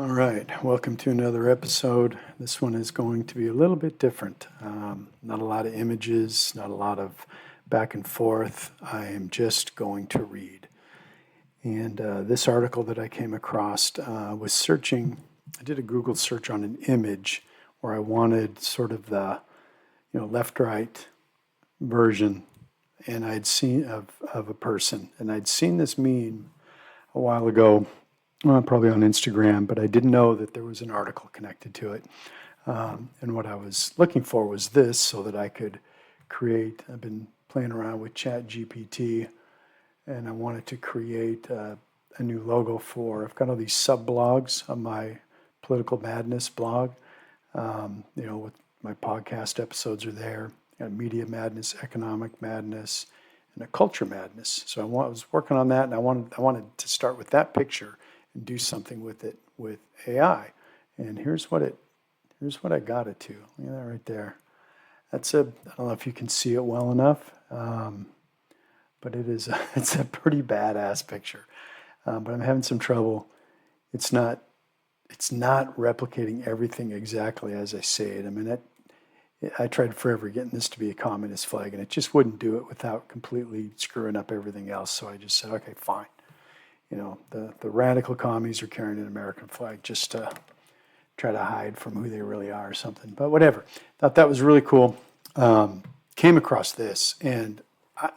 All right, welcome to another episode. This one is going to be a little bit different. Not a lot of images, not a lot of back and forth. I am just going to read. And this article that I came across was searching. I did a Google search on an image where I wanted sort of the left-right version, and I'd seen of a person, and I'd seen this meme a while ago. Well, probably on Instagram, but I didn't know that there was an article connected to it. And what I was looking for was this so that I could create, I've been playing around with ChatGPT, and I wanted to create a new logo I've got all these sub-blogs on my Political Madness blog. With my podcast episodes are there. Media Madness, Economic Madness, and a Culture Madness. So I was working on that, and I wanted to start with that picture and do something with it with AI. And here's what I got it to. Look at that right there. I don't know if you can see it well enough, but it's a pretty badass picture. But I'm having some trouble. It's not replicating everything exactly as I say it. I mean, I tried forever getting this to be a communist flag, and it just wouldn't do it without completely screwing up everything else. So I just said, okay, fine. The radical commies are carrying an American flag just to try to hide from who they really are or something. But whatever. Thought that was really cool. Came across this, and I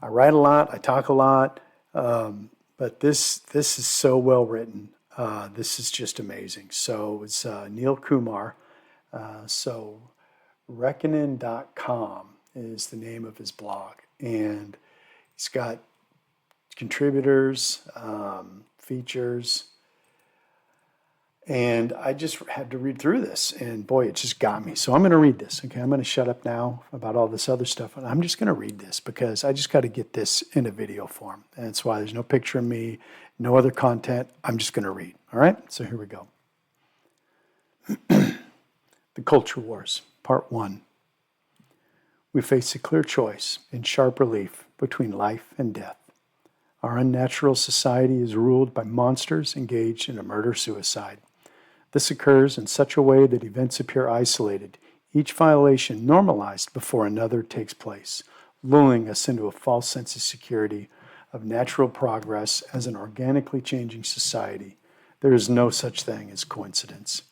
write a lot, I talk a lot, but this is so well written. This is just amazing. So it's Neil Kumar. So Reckoning.com is the name of his blog, and he's got contributors, features, and I just had to read through this, and boy, it just got me. So I'm going to read this. Okay, I'm going to shut up now about all this other stuff, and I'm just going to read this because I just got to get this in a video form, and that's why there's no picture of me, no other content. I'm just going to read. All right, so here we go. The Culture Wars, Part 1. We face a clear choice in sharp relief between life and death. Our unnatural society is ruled by monsters engaged in a murder-suicide. This occurs in such a way that events appear isolated, each violation normalized before another takes place, lulling us into a false sense of security, of natural progress as an organically changing society. There is no such thing as coincidence.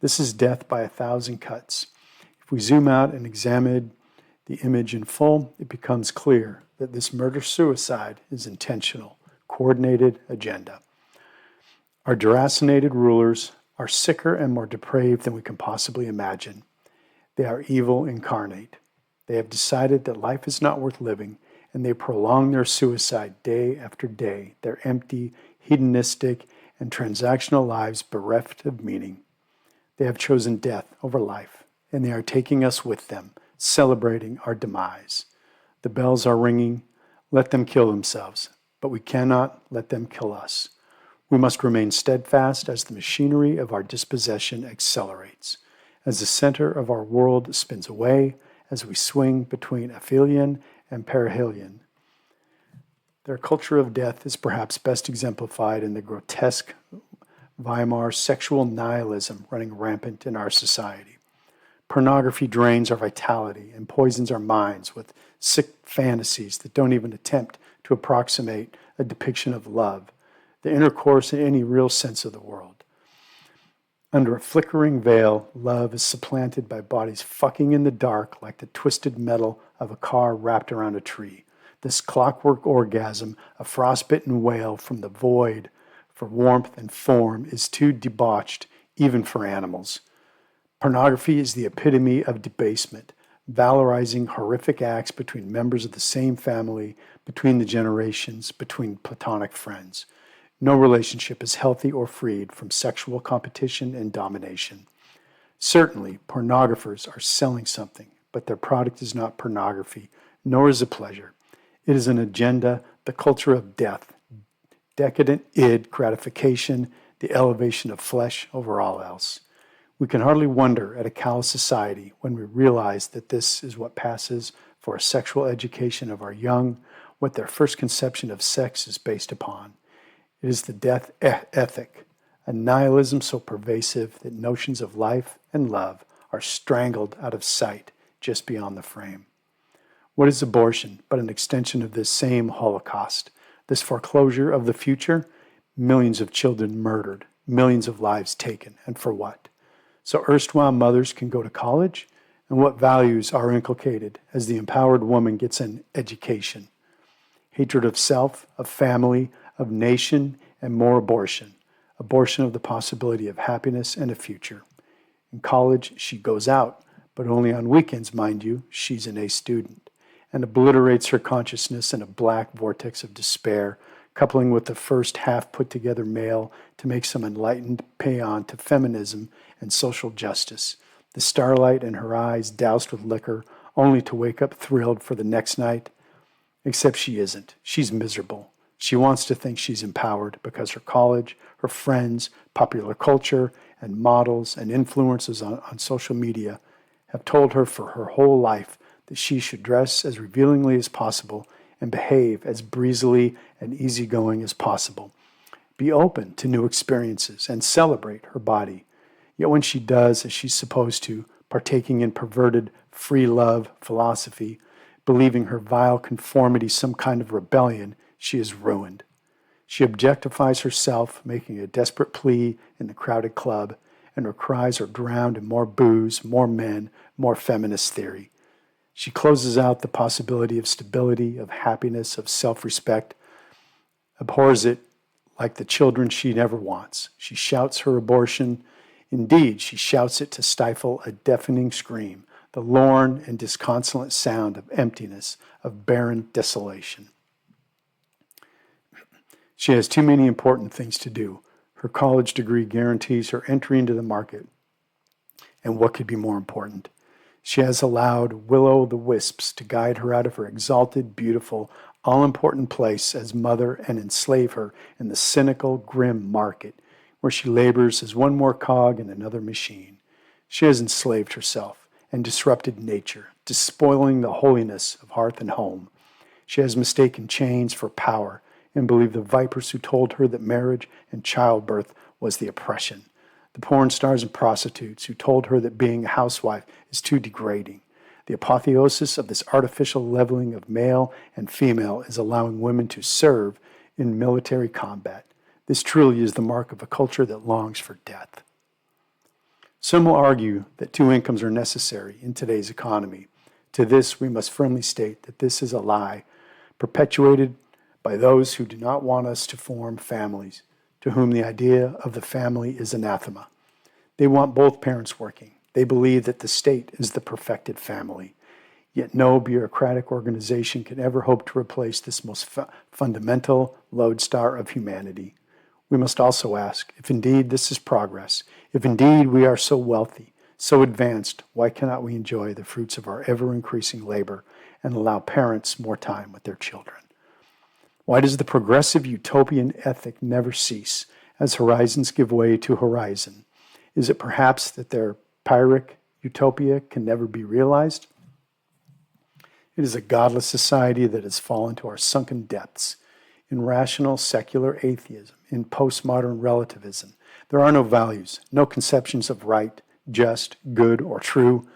This is death by 1,000 cuts. If we zoom out and examine the image in full, it becomes clear that this murder-suicide is intentional, coordinated agenda. Our deracinated rulers are sicker and more depraved than we can possibly imagine. They are evil incarnate. They have decided that life is not worth living, and they prolong their suicide day after day, their empty, hedonistic, and transactional lives bereft of meaning. They have chosen death over life, and they are taking us with them, celebrating our demise. The bells are ringing. Let them kill themselves, but we cannot let them kill us. We must remain steadfast as the machinery of our dispossession accelerates, as the center of our world spins away, as we swing between aphelion and perihelion. Their culture of death is perhaps best exemplified in the grotesque Weimar sexual nihilism running rampant in our society. Pornography drains our vitality and poisons our minds with sick fantasies that don't even attempt to approximate a depiction of love, the intercourse in any real sense of the world. Under a flickering veil, love is supplanted by bodies fucking in the dark like the twisted metal of a car wrapped around a tree. This clockwork orgasm, a frostbitten wail from the void for warmth and form, is too debauched even for animals. Pornography is the epitome of debasement, valorizing horrific acts between members of the same family, between the generations, between platonic friends. No relationship is healthy or freed from sexual competition and domination. Certainly, pornographers are selling something, but their product is not pornography, nor is it pleasure. It is an agenda, the culture of death, decadent id gratification, the elevation of flesh over all else. We can hardly wonder at a callous society when we realize that this is what passes for a sexual education of our young, what their first conception of sex is based upon. It is the death ethic, a nihilism so pervasive that notions of life and love are strangled out of sight just beyond the frame. What is abortion but an extension of this same Holocaust, this foreclosure of the future? Millions of children murdered, millions of lives taken, and for what? So erstwhile mothers can go to college? And what values are inculcated as the empowered woman gets an education? Hatred of self, of family, of nation, and more abortion. Abortion of the possibility of happiness and a future. In college, she goes out, but only on weekends, mind you. She's an A student, and obliterates her consciousness in a black vortex of despair, coupling with the first half-put-together male to make some enlightened paean to feminism and social justice. The starlight in her eyes doused with liquor, only to wake up thrilled for the next night. Except she isn't. She's miserable. She wants to think she's empowered because her college, her friends, popular culture, and models and influencers on social media have told her for her whole life that she should dress as revealingly as possible and behave as breezily and easygoing as possible. Be open to new experiences and celebrate her body. Yet when she does as she's supposed to, partaking in perverted free love philosophy, believing her vile conformity some kind of rebellion, she is ruined. She objectifies herself, making a desperate plea in the crowded club, and her cries are drowned in more booze, more men, more feminist theory. She closes out the possibility of stability, of happiness, of self-respect, abhors it like the children she never wants. She shouts her abortion. Indeed, she shouts it to stifle a deafening scream, the lorn and disconsolate sound of emptiness, of barren desolation. She has too many important things to do. Her college degree guarantees her entry into the market. And what could be more important? She has allowed will-o'-the-wisps to guide her out of her exalted, beautiful, all-important place as mother and enslave her in the cynical, grim market, where she labors as one more cog in another machine. She has enslaved herself and disrupted nature, despoiling the holiness of hearth and home. She has mistaken chains for power and believed the vipers who told her that marriage and childbirth was the oppression, the porn stars and prostitutes who told her that being a housewife is too degrading. The apotheosis of this artificial leveling of male and female is allowing women to serve in military combat. This truly is the mark of a culture that longs for death. Some will argue that two incomes are necessary in today's economy. To this, we must firmly state that this is a lie, perpetuated by those who do not want us to form families, to whom the idea of the family is anathema. They want both parents working. They believe that the state is the perfected family. Yet no bureaucratic organization can ever hope to replace this most fundamental lodestar of humanity. We must also ask, if indeed this is progress, if indeed we are so wealthy, so advanced, why cannot we enjoy the fruits of our ever-increasing labor and allow parents more time with their children? Why does the progressive utopian ethic never cease as horizons give way to horizon? Is it perhaps that their Pyrrhic utopia can never be realized? It is a godless society that has fallen to our sunken depths. In rational secular atheism, in postmodern relativism, there are no values, no conceptions of right, just, good, or true.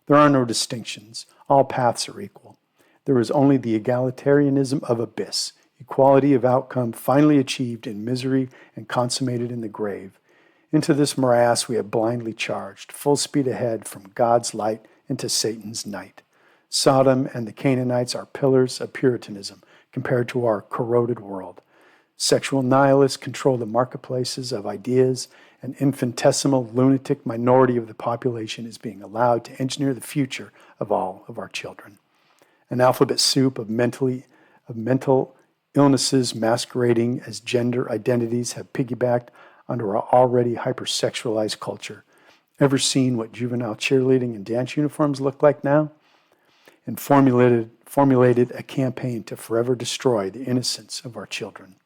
There are no distinctions. All paths are equal. There is only the egalitarianism of abyss, equality of outcome finally achieved in misery and consummated in the grave. Into this morass we have blindly charged, full speed ahead from God's light into Satan's night. Sodom and the Canaanites are pillars of Puritanism compared to our corroded world. Sexual nihilists control the marketplaces of ideas. An infinitesimal lunatic minority of the population is being allowed to engineer the future of all of our children. An alphabet soup of mental illnesses masquerading as gender identities have piggybacked onto our already hypersexualized culture. Ever seen what juvenile cheerleading and dance uniforms look like now? And formulated a campaign to forever destroy the innocence of our children.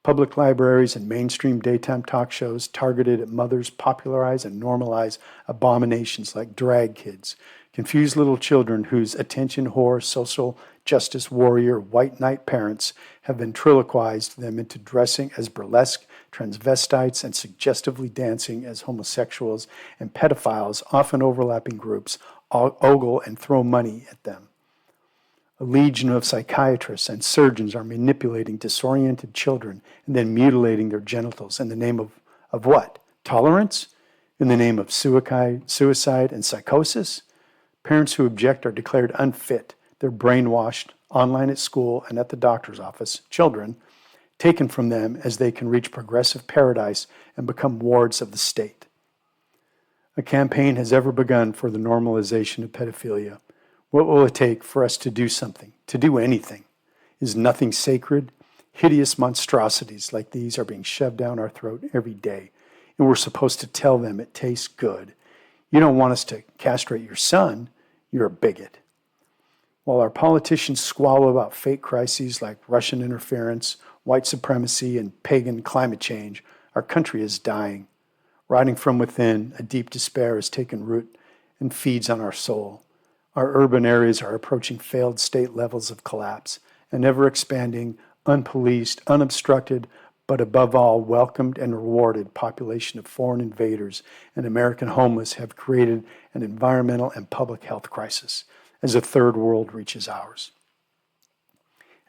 Public libraries and mainstream daytime talk shows targeted at mothers popularize and normalize abominations like drag kids, confused little children whose attention whore, social justice warrior, white knight parents have ventriloquized them into dressing as burlesque, transvestites, and suggestively dancing as homosexuals and pedophiles, often overlapping groups, ogle and throw money at them. A legion of psychiatrists and surgeons are manipulating disoriented children and then mutilating their genitals in the name of what? Tolerance? In the name of suicide and psychosis? Parents who object are declared unfit. They're brainwashed online at school and at the doctor's office. Children taken from them as they can reach progressive paradise and become wards of the state. A campaign has ever begun for the normalization of pedophilia. What will it take for us to do something, to do anything? Is nothing sacred? Hideous monstrosities like these are being shoved down our throat every day, and we're supposed to tell them it tastes good. You don't want us to castrate your son, you're a bigot. While our politicians squabble about fake crises like Russian interference, white supremacy, and pagan climate change, our country is dying. Rotting from within, a deep despair has taken root and feeds on our soul. Our urban areas are approaching failed state levels of collapse. An ever-expanding, unpoliced, unobstructed, but above all, welcomed and rewarded population of foreign invaders and American homeless have created an environmental and public health crisis as the third world reaches ours.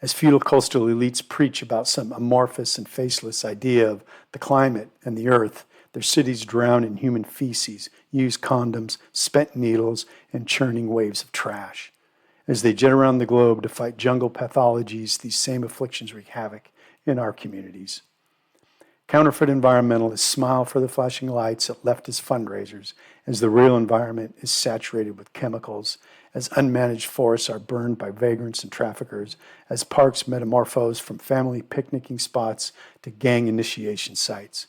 As feudal coastal elites preach about some amorphous and faceless idea of the climate and the earth, their cities drown in human feces, used condoms, spent needles, and churning waves of trash. As they jet around the globe to fight jungle pathologies, these same afflictions wreak havoc in our communities. Counterfeit environmentalists smile for the flashing lights at leftist fundraisers as the real environment is saturated with chemicals, as unmanaged forests are burned by vagrants and traffickers, as parks metamorphose from family picnicking spots to gang initiation sites.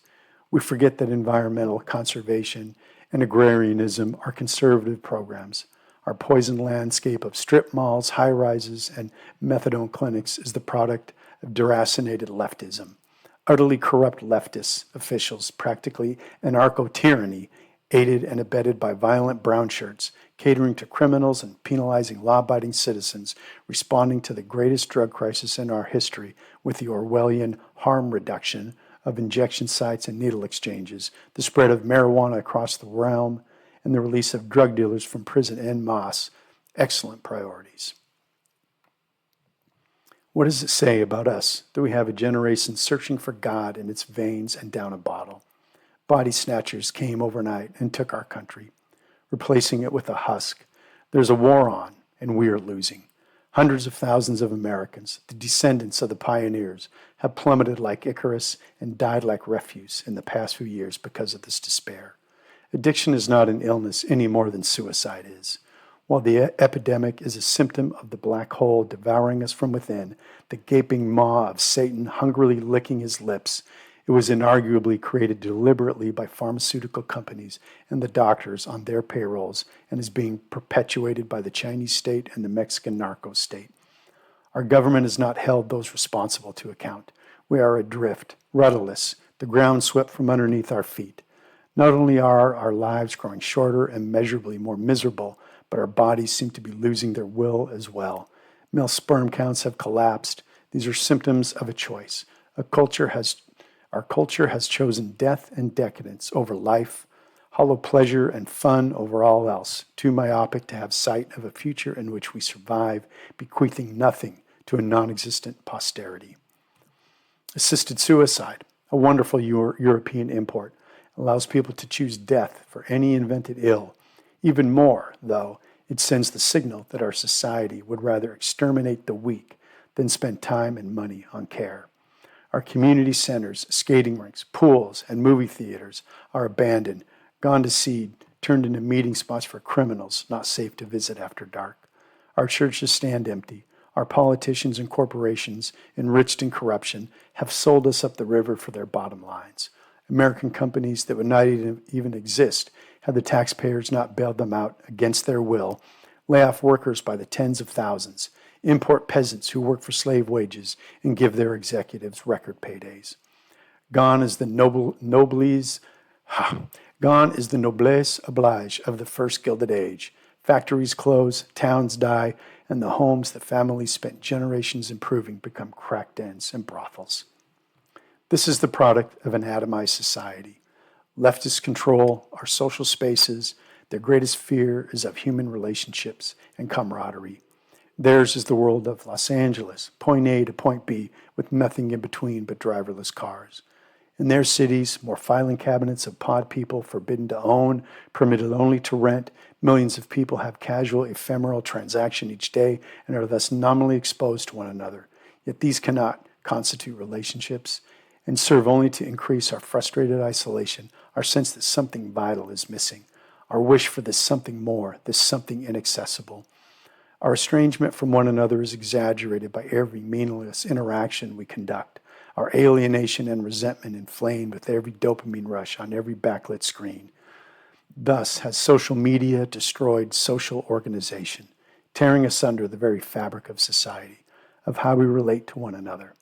We forget that environmental conservation and agrarianism are conservative programs. Our poisoned landscape of strip malls, high-rises, and methadone clinics is the product of deracinated leftism. Utterly corrupt leftist officials, practically anarcho-tyranny, aided and abetted by violent brown shirts, catering to criminals and penalizing law-abiding citizens, responding to the greatest drug crisis in our history with the Orwellian harm reduction of injection sites and needle exchanges, the spread of marijuana across the realm, and the release of drug dealers from prison en masse. Excellent priorities. What does it say about us that we have a generation searching for God in its veins and down a bottle? Body snatchers came overnight and took our country, replacing it with a husk. There's a war on, and we are losing. Hundreds of thousands of Americans, the descendants of the pioneers, have plummeted like Icarus and died like refuse in the past few years because of this despair. Addiction is not an illness any more than suicide is. While the epidemic is a symptom of the black hole devouring us from within, the gaping maw of Satan hungrily licking his lips, it was inarguably created deliberately by pharmaceutical companies and the doctors on their payrolls and is being perpetuated by the Chinese state and the Mexican narco state. Our government has not held those responsible to account. We are adrift, rudderless, the ground swept from underneath our feet. Not only are our lives growing shorter and measurably more miserable, but our bodies seem to be losing their will as well. Male sperm counts have collapsed. These are symptoms of a choice. Our culture has chosen death and decadence over life, hollow pleasure and fun over all else, too myopic to have sight of a future in which we survive, bequeathing nothing to a non-existent posterity. Assisted suicide, a wonderful European import, allows people to choose death for any invented ill. Even more, though, it sends the signal that our society would rather exterminate the weak than spend time and money on care. Our community centers, skating rinks, pools, and movie theaters are abandoned, gone to seed, turned into meeting spots for criminals not safe to visit after dark. Our churches stand empty. Our politicians and corporations, enriched in corruption, have sold us up the river for their bottom lines. American companies that would not even exist had the taxpayers not bailed them out against their will, lay off workers by the tens of thousands, import peasants who work for slave wages, and give their executives record paydays. Gone is the noblesse oblige of the first Gilded Age. Factories close, towns die, and the homes that families spent generations improving become crack dens and brothels. This is the product of an atomized society. Leftists control our social spaces. Their greatest fear is of human relationships and camaraderie. Theirs is the world of Los Angeles, point A to point B, with nothing in between but driverless cars. In their cities, more filing cabinets of pod people forbidden to own, permitted only to rent. Millions of people have casual, ephemeral transaction each day and are thus nominally exposed to one another. Yet these cannot constitute relationships and serve only to increase our frustrated isolation, our sense that something vital is missing, our wish for this something more, this something inaccessible. Our estrangement from one another is exaggerated by every meaningless interaction we conduct. Our alienation and resentment inflamed with every dopamine rush on every backlit screen. Thus has social media destroyed social organization, tearing asunder the very fabric of society, of how we relate to one another.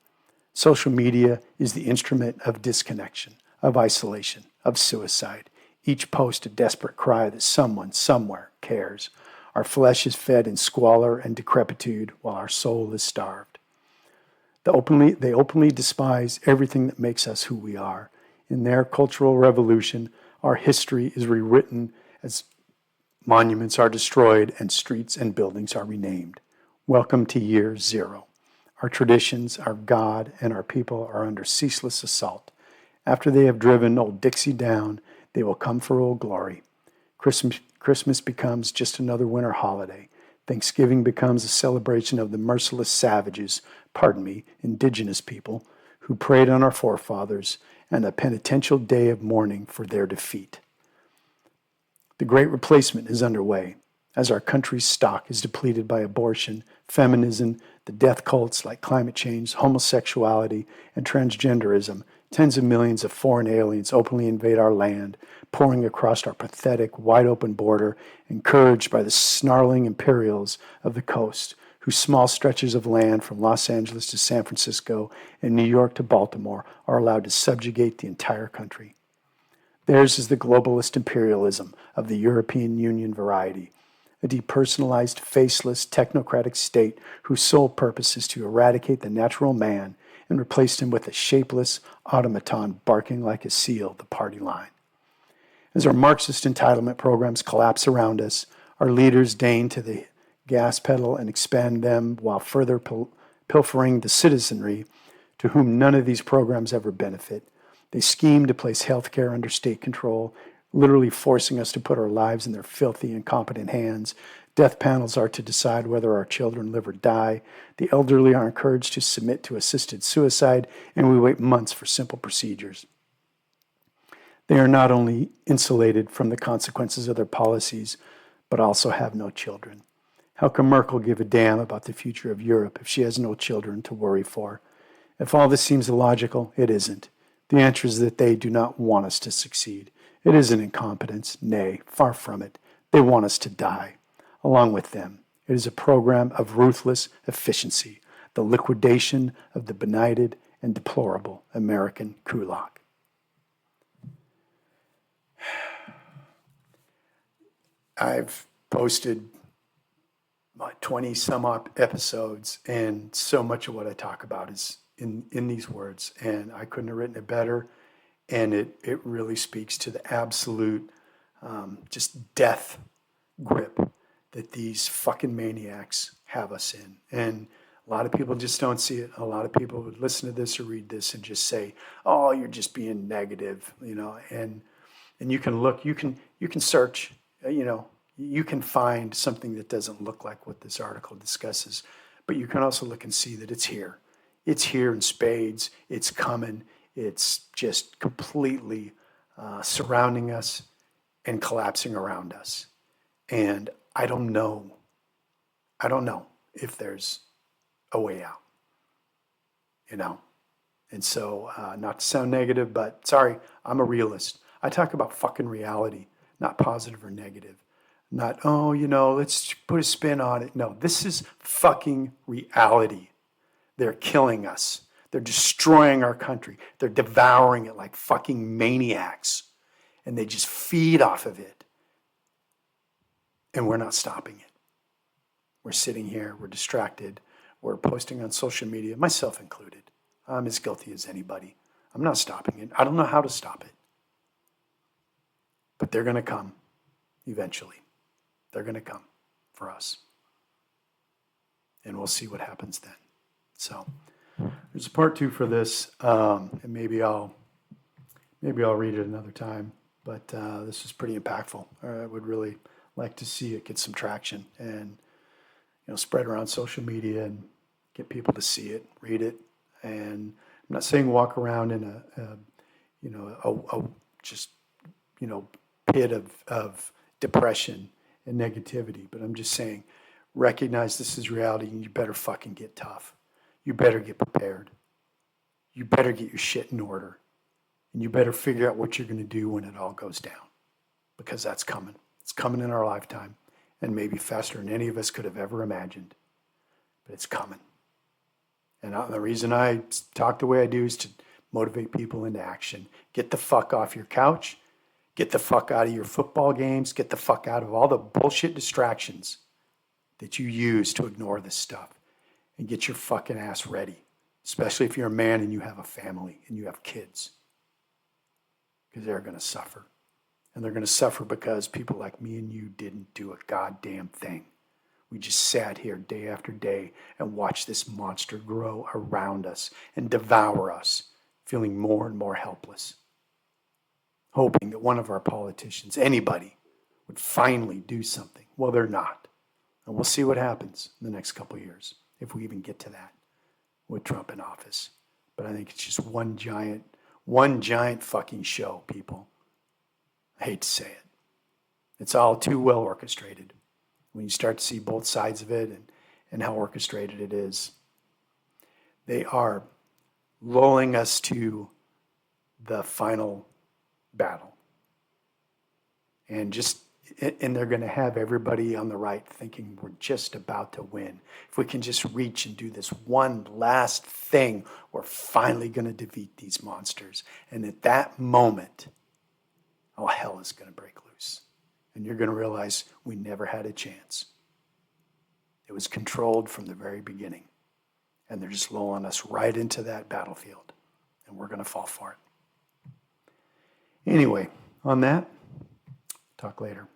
Social media is the instrument of disconnection, of isolation, of suicide. Each post a desperate cry that someone, somewhere, cares. Our flesh is fed in squalor and decrepitude while our soul is starved. They openly despise everything that makes us who we are. In their cultural revolution, our history is rewritten as monuments are destroyed and streets and buildings are renamed. Welcome to year zero. Our traditions, our God, and our people are under ceaseless assault. After they have driven old Dixie down, they will come for Old Glory. Christmas becomes just another winter holiday. Thanksgiving becomes a celebration of the merciless savages, indigenous people, who preyed on our forefathers, and a penitential day of mourning for their defeat. The great replacement is underway. As our country's stock is depleted by abortion, feminism, the death cults like climate change, homosexuality, and transgenderism, tens of millions of foreign aliens openly invade our land, pouring across our pathetic, wide-open border, encouraged by the snarling imperials of the coast, whose small stretches of land from Los Angeles to San Francisco and New York to Baltimore are allowed to subjugate the entire country. Theirs is the globalist imperialism of the European Union variety, a depersonalized, faceless, technocratic state whose sole purpose is to eradicate the natural man and replace him with a shapeless automaton barking like a seal the party line. As our Marxist entitlement programs collapse around us, our leaders deign to the gas pedal and expand them while further pilfering the citizenry to whom none of these programs ever benefit. They scheme to place healthcare under state control, literally forcing us to put our lives in their filthy, incompetent hands. Death panels are to decide whether our children live or die. The elderly are encouraged to submit to assisted suicide, and we wait months for simple procedures. They are not only insulated from the consequences of their policies, but also have no children. How can Merkel give a damn about the future of Europe if she has no children to worry for? If all this seems illogical, it isn't. The answer is that they do not want us to succeed. It isn't incompetence, nay, far from it. They want us to die. Along with them, it is a program of ruthless efficiency, the liquidation of the benighted and deplorable American kulak. I've posted 20 some odd episodes, and so much of what I talk about is in these words, and I couldn't have written it better, and it really speaks to the absolute just death grip that these fucking maniacs have us in. And a lot of people just don't see it. A lot of people would listen to this or read this and just say, oh, you're just being negative, and you can look, you can search, you can find something that doesn't look like what this article discusses, but you can also look and see that it's here. It's here in spades. It's coming. It's just completely surrounding us and collapsing around us. And I don't know if there's a way out, And so, not to sound negative, but sorry, I'm a realist. I talk about fucking reality, not positive or negative. Not, let's put a spin on it. No, this is fucking reality. They're killing us. They're destroying our country. They're devouring it like fucking maniacs. And they just feed off of it. And we're not stopping it. We're sitting here, we're distracted, we're posting on social media, myself included. I'm as guilty as anybody. I'm not stopping it. I don't know how to stop it. But they're going to come eventually. They're going to come for us. And we'll see what happens then. So there's a part 2 for this, and maybe I'll read it another time. But this was pretty impactful. I would really like to see it get some traction and spread around social media and get people to see it, read it. And I'm not saying walk around in a pit of depression and negativity, but I'm just saying recognize this is reality and you better fucking get tough. You better get prepared. You better get your shit in order. And you better figure out what you're going to do when it all goes down, because that's coming. It's coming in our lifetime, and maybe faster than any of us could have ever imagined, but it's coming. And the reason I talk the way I do is to motivate people into action. Get the fuck off your couch. Get the fuck out of your football games. Get the fuck out of all the bullshit distractions that you use to ignore this stuff. And get your fucking ass ready, especially if you're a man and you have a family and you have kids. Because they're going to suffer. And they're going to suffer because people like me and you didn't do a goddamn thing. We just sat here day after day and watched this monster grow around us and devour us, feeling more and more helpless. Hoping that one of our politicians, anybody, would finally do something. Well, they're not. And we'll see what happens in the next couple of years, if we even get to that with Trump in office. But I think it's just one giant fucking show, people. I hate to say it. It's all too well orchestrated. When you start to see both sides of it and how orchestrated it is, they are lulling us to the final battle. And they're going to have everybody on the right thinking we're just about to win. If we can just reach and do this one last thing, we're finally going to defeat these monsters. And at that moment, all hell is going to break loose. And you're going to realize we never had a chance. It was controlled from the very beginning. And they're just lulling us right into that battlefield. And we're going to fall for it. Anyway, on that, talk later.